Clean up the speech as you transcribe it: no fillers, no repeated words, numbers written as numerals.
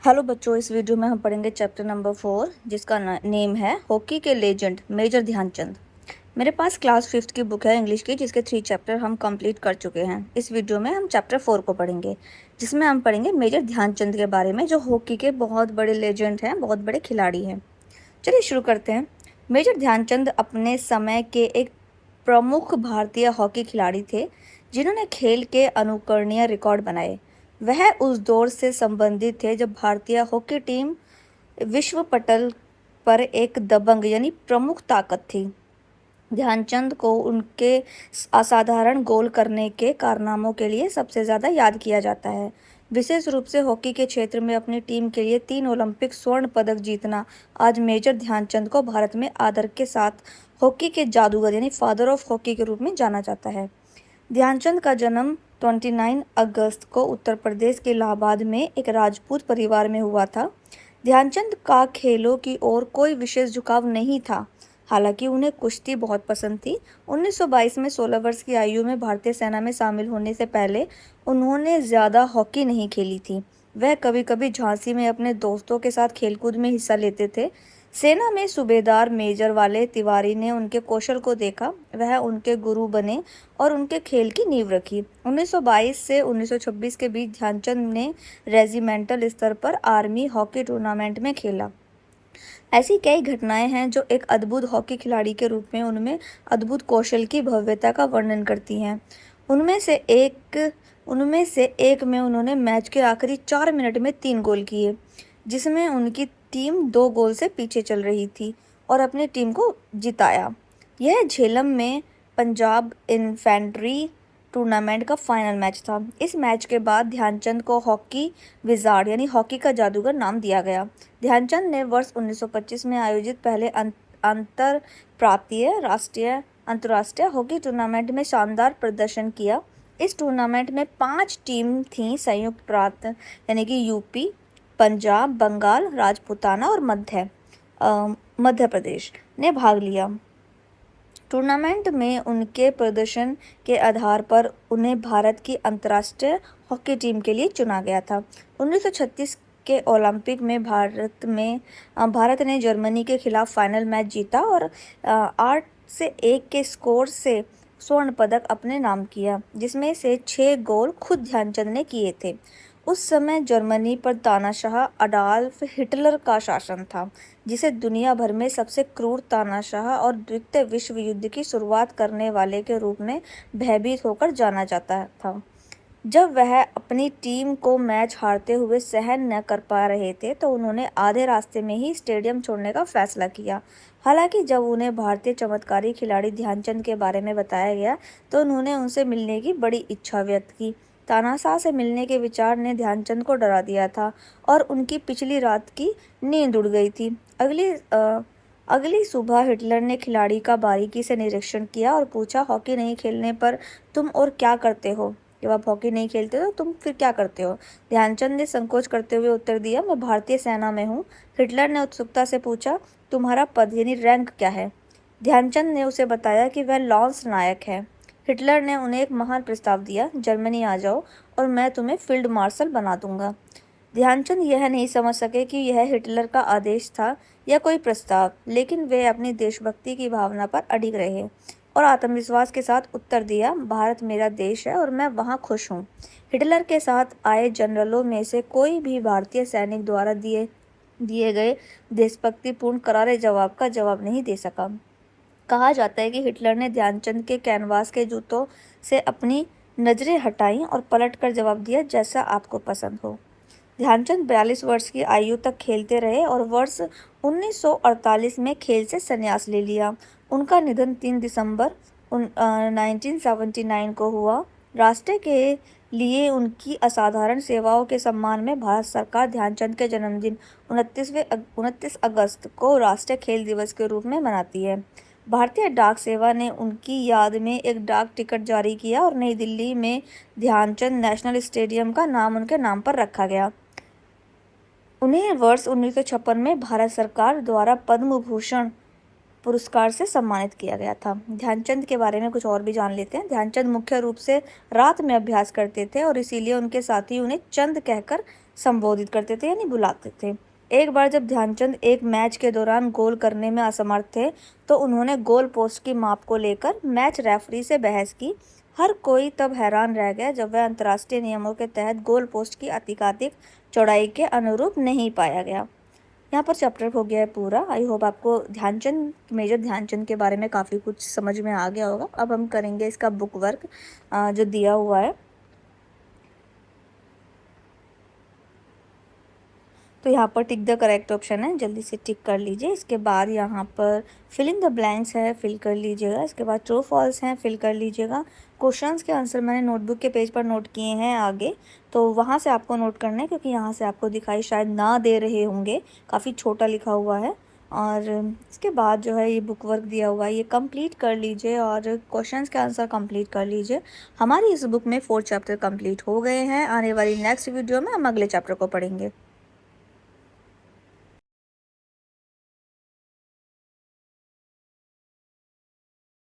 Hello बच्चों, इस video में हम पढ़ेंगे चैप्टर नंबर 4 जिसका नेम है हॉकी के लेजेंड मेजर ध्यानचंद। मेरे पास क्लास 5th की बुक है इंग्लिश की, जिसके 3 चैप्टर हम कंप्लीट कर चुके हैं। इस वीडियो में हम चैप्टर 4 को पढ़ेंगे, जिसमें हम पढ़ेंगे मेजर ध्यानचंद के बारे में, जो हॉकी के बहुत बड़े लेजेंड हैं, बहुत बड़े खिलाड़ी हैं। चलिए शुरू करते हैं। मेजर ध्यानचंद अपने समय के एक प्रमुख भारतीय हॉकी खिलाड़ी थे, जिन्होंने खेल के अनुकरणीय रिकॉर्ड बनाए। वह उस दौर से संबंधित थे जब भारतीय हॉकी टीम विश्व पटल पर एक दबंग यानी प्रमुख ताकत थी। ध्यानचंद को उनके असाधारण गोल करने के कारनामों के लिए सबसे ज़्यादा याद किया जाता है। विशेष रूप से हॉकी के क्षेत्र में अपनी टीम के लिए 3 ओलंपिक स्वर्ण पदक जीतना आज मेजर ध्यानचंद को भारत में आदर के साथ हॉकी के जादूगर यानी फादर ऑफ हॉकी के रूप में जाना जाता है। ध्यानचंद का जन्म 29 अगस्त को उत्तर प्रदेश के इलाहाबाद में एक राजपूत परिवार में हुआ था। ध्यानचंद का खेलों की ओर कोई विशेष झुकाव नहीं था, हालांकि उन्हें कुश्ती बहुत पसंद थी। 1922 में 16 वर्ष की आयु में भारतीय सेना में शामिल होने से पहले उन्होंने ज़्यादा हॉकी नहीं खेली थी। वह कभी कभी झांसी में अपने दोस्तों के साथ खेलकूद में हिस्सा लेते थे। सेना में सूबेदार मेजर वाले तिवारी ने उनके कौशल को देखा, वह उनके गुरु बने और उनके खेल की नींव रखी। 1922 से 1926 के बीच ध्यानचंद ने रेजिमेंटल स्तर पर आर्मी हॉकी टूर्नामेंट में खेला। ऐसी कई घटनाएं हैं जो एक अद्भुत हॉकी खिलाड़ी के रूप में उनमें अद्भुत कौशल की भव्यता का वर्णन करती हैं। उनमें से एक में उन्होंने मैच के आखिरी 4 मिनट में 3 गोल किए, जिसमें उनकी टीम 2 गोल से पीछे चल रही थी और अपनी टीम को जिताया। यह झेलम में पंजाब इन्फेंट्री टूर्नामेंट का फाइनल मैच था। इस मैच के बाद ध्यानचंद को हॉकी विजार्ड यानी हॉकी का जादूगर नाम दिया गया। ध्यानचंद ने वर्ष 1925 में आयोजित पहले अंतर्राष्ट्रीय हॉकी टूर्नामेंट में शानदार प्रदर्शन किया। इस टूर्नामेंट में 5 टीम थीं, संयुक्त प्रांत यानी कि यूपी, पंजाब, बंगाल, राजपूताना और मध्य प्रदेश ने भाग लिया। टूर्नामेंट में उनके प्रदर्शन के आधार पर उन्हें भारत की अंतर्राष्ट्रीय हॉकी टीम के लिए चुना गया था। 1936 के ओलंपिक में भारत ने जर्मनी के खिलाफ फाइनल मैच जीता और 8-1 के स्कोर से स्वर्ण पदक अपने नाम किया, जिसमें से 6 गोल खुद ध्यानचंद ने किए थे। उस समय जर्मनी पर तानाशाह अडॉल्फ हिटलर का शासन था, जिसे दुनिया भर में सबसे क्रूर तानाशाह और द्वितीय विश्व युद्ध की शुरुआत करने वाले के रूप में भयभीत होकर जाना जाता था। जब वह अपनी टीम को मैच हारते हुए सहन न कर पा रहे थे, तो उन्होंने आधे रास्ते में ही स्टेडियम छोड़ने का फैसला किया। हालांकि जब उन्हें भारतीय चमत्कारी खिलाड़ी ध्यानचंद के बारे में बताया गया, तो उन्होंने उनसे मिलने की बड़ी इच्छा व्यक्त की। तानाशाह से मिलने के विचार ने ध्यानचंद को डरा दिया था और उनकी पिछली रात की नींद उड़ गई थी। अगली सुबह हिटलर ने खिलाड़ी का बारीकी से निरीक्षण किया और पूछा, हॉकी नहीं खेलने पर तुम और क्या करते हो? जब आप हॉकी नहीं खेलते तो तुम फिर क्या करते हो? ध्यानचंद ने संकोच करते हुए उत्तर दिया, मैं भारतीय सेना में हूँ। हिटलर ने उत्सुकता से पूछा, तुम्हारा पद यानी रैंक क्या है? ध्यानचंद ने उसे बताया कि वह लॉन्स नायक है। हिटलर ने उन्हें एक महान प्रस्ताव दिया, जर्मनी आ जाओ और मैं तुम्हें फील्ड मार्शल बना दूंगा। ध्यानचंद यह नहीं समझ सके कि यह हिटलर का आदेश था या कोई प्रस्ताव, लेकिन वे अपनी देशभक्ति की भावना पर अडिग रहे और आत्मविश्वास के साथ उत्तर दिया, भारत मेरा देश है और मैं वहाँ खुश हूँ। हिटलर के साथ आए जनरलों में से कोई भी भारतीय सैनिक द्वारा दिए गए देशभक्तिपूर्ण करारे जवाब का जवाब नहीं दे सका। कहा जाता है कि हिटलर ने ध्यानचंद के कैनवास के जूतों से अपनी नज़रें हटाईं और पलटकर जवाब दिया, जैसा आपको पसंद हो। ध्यानचंद 42 वर्ष की आयु तक खेलते रहे और वर्ष 1948 में खेल से संन्यास ले लिया। उनका निधन 3 दिसंबर 1979 को हुआ। राष्ट्र के लिए उनकी असाधारण सेवाओं के सम्मान में भारत सरकार ध्यानचंद के जन्मदिन 29 अगस्त को राष्ट्रीय खेल दिवस के रूप में मनाती है। भारतीय डाक सेवा ने उनकी याद में एक डाक टिकट जारी किया और नई दिल्ली में ध्यानचंद नेशनल स्टेडियम का नाम उनके नाम पर रखा गया। उन्हें वर्ष 1956 में भारत सरकार द्वारा पद्म भूषण पुरस्कार से सम्मानित किया गया था। ध्यानचंद के बारे में कुछ और भी जान लेते हैं। ध्यानचंद मुख्य रूप से रात में अभ्यास करते थे और इसीलिए उनके साथी उन्हें चंद कहकर संबोधित करते थे यानी बुलाते थे। एक बार जब ध्यानचंद एक मैच के दौरान गोल करने में असमर्थ थे तो उन्होंने गोल पोस्ट की माप को लेकर मैच रेफरी से बहस की। हर कोई तब हैरान रह गया जब वह अंतर्राष्ट्रीय नियमों के तहत गोल पोस्ट की अतिकातिक चौड़ाई के अनुरूप नहीं पाया गया। यहाँ पर चैप्टर हो गया है पूरा। आई होप आपको ध्यानचंद, मेजर ध्यानचंद के बारे में काफ़ी कुछ समझ में आ गया होगा। अब हम करेंगे इसका बुक वर्क जो दिया हुआ है। तो यहाँ पर टिक द करेक्ट ऑप्शन है, जल्दी से टिक कर लीजिए। इसके बाद यहाँ पर फिल इन द ब्लैंक्स है, फिल कर लीजिएगा। इसके बाद ट्रू फॉल्स हैं, फिल कर लीजिएगा। क्वेश्चंस के आंसर मैंने नोटबुक के पेज पर नोट किए हैं आगे, तो वहाँ से आपको नोट करना है क्योंकि यहाँ से आपको दिखाई शायद ना दे रहे होंगे, काफ़ी छोटा लिखा हुआ है। और इसके बाद जो है ये बुक वर्क दिया हुआ है, ये कंप्लीट कर लीजिए और क्वेश्चंस के आंसर कंप्लीट कर लीजिए। हमारी इस बुक में 4 चैप्टर कंप्लीट हो गए हैं। आने वाली नेक्स्ट वीडियो में हम अगले चैप्टर को पढ़ेंगे।